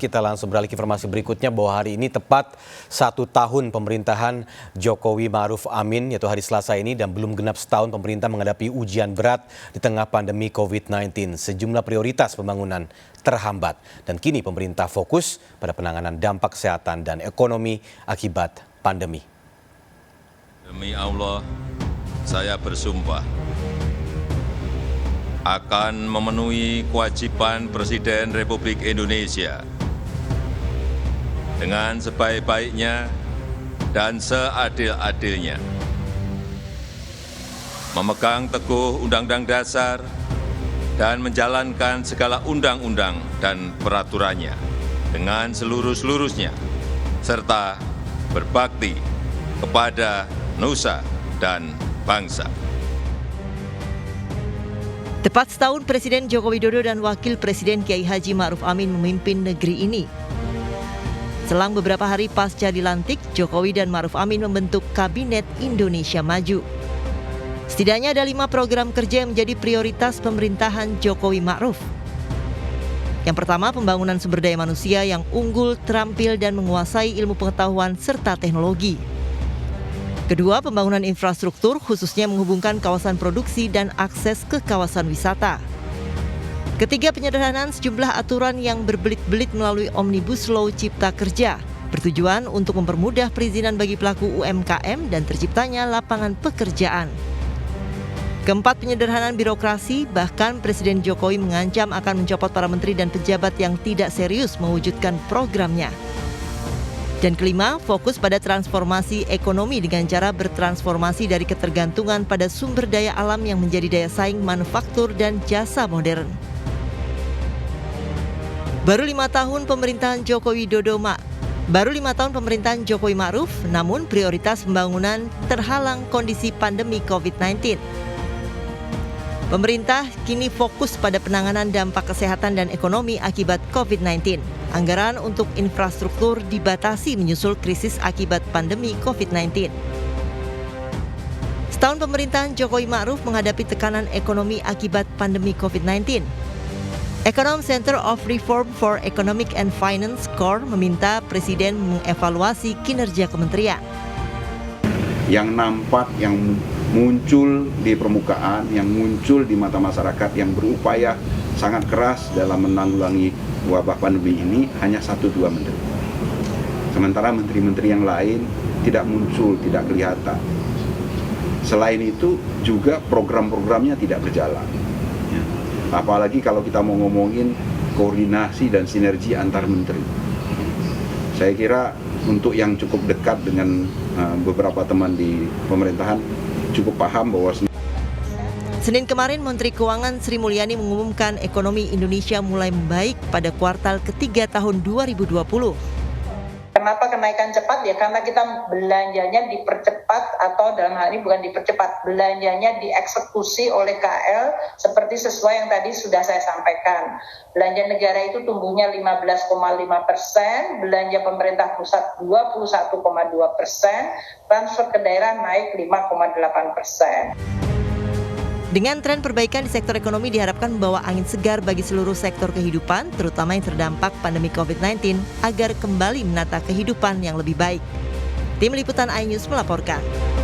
Kita langsung beralih ke informasi berikutnya bahwa hari ini tepat 1 tahun pemerintahan Jokowi Ma'ruf Amin, yaitu hari Selasa ini, dan belum genap setahun pemerintah menghadapi ujian berat di tengah pandemi COVID-19. Sejumlah prioritas pembangunan terhambat dan kini pemerintah fokus pada penanganan dampak kesehatan dan ekonomi akibat pandemi. Demi Allah, saya bersumpah akan memenuhi kewajiban Presiden Republik Indonesia dengan sebaik-baiknya dan seadil-adilnya, memegang teguh Undang-Undang Dasar dan menjalankan segala undang-undang dan peraturannya dengan seluruh-seluruhnya, serta berbakti kepada nusa dan bangsa. Tepat setahun Presiden Joko Widodo dan Wakil Presiden Kiai Haji Ma'ruf Amin memimpin negeri ini. Selang beberapa hari pasca dilantik, Jokowi dan Ma'ruf Amin membentuk Kabinet Indonesia Maju. Setidaknya ada 5 program kerja yang menjadi prioritas pemerintahan Jokowi Ma'ruf. Yang pertama, pembangunan sumber daya manusia yang unggul, terampil, dan menguasai ilmu pengetahuan serta teknologi. Kedua, pembangunan infrastruktur khususnya menghubungkan kawasan produksi dan akses ke kawasan wisata. Ketiga, penyederhanaan sejumlah aturan yang berbelit-belit melalui Omnibus Law Cipta Kerja, bertujuan untuk mempermudah perizinan bagi pelaku UMKM dan terciptanya lapangan pekerjaan. Keempat, penyederhanaan birokrasi, bahkan Presiden Jokowi mengancam akan mencopot para menteri dan pejabat yang tidak serius mewujudkan programnya. Dan kelima, fokus pada transformasi ekonomi dengan cara bertransformasi dari ketergantungan pada sumber daya alam yang menjadi daya saing manufaktur dan jasa modern. Baru 5 tahun pemerintahan Jokowi Ma'ruf, namun prioritas pembangunan terhalang kondisi pandemi COVID-19. Pemerintah kini fokus pada penanganan dampak kesehatan dan ekonomi akibat COVID-19. Anggaran untuk infrastruktur dibatasi menyusul krisis akibat pandemi COVID-19. Setahun pemerintahan Jokowi Ma'ruf menghadapi tekanan ekonomi akibat pandemi COVID-19. Ekonom Center of Reform for Economic and Finance (CORE) meminta Presiden mengevaluasi kinerja kementerian. Yang nampak, yang muncul di permukaan, yang muncul di mata masyarakat, yang berupaya sangat keras dalam menanggulangi wabah pandemi ini hanya 1-2 menteri. Sementara menteri-menteri yang lain tidak muncul, tidak kelihatan. Selain itu juga program-programnya tidak berjalan. Apalagi kalau kita mau ngomongin koordinasi dan sinergi antar menteri. Saya kira untuk yang cukup dekat dengan beberapa teman di pemerintahan cukup paham bahwa Senin kemarin, Menteri Keuangan Sri Mulyani mengumumkan ekonomi Indonesia mulai membaik pada kuartal ketiga tahun 2020. Kenapa kenaikan cepat? Ya karena kita belanjanya dipercepat, atau dalam hal ini bukan dipercepat, belanjanya dieksekusi oleh KL seperti sesuai yang tadi sudah saya sampaikan. Belanja negara itu tumbuhnya 15,5%, belanja pemerintah pusat 21,2%, transfer ke daerah naik 5,8%. Dengan tren perbaikan di sektor ekonomi diharapkan membawa angin segar bagi seluruh sektor kehidupan, terutama yang terdampak pandemi COVID-19, agar kembali menata kehidupan yang lebih baik. Tim Liputan iNews melaporkan.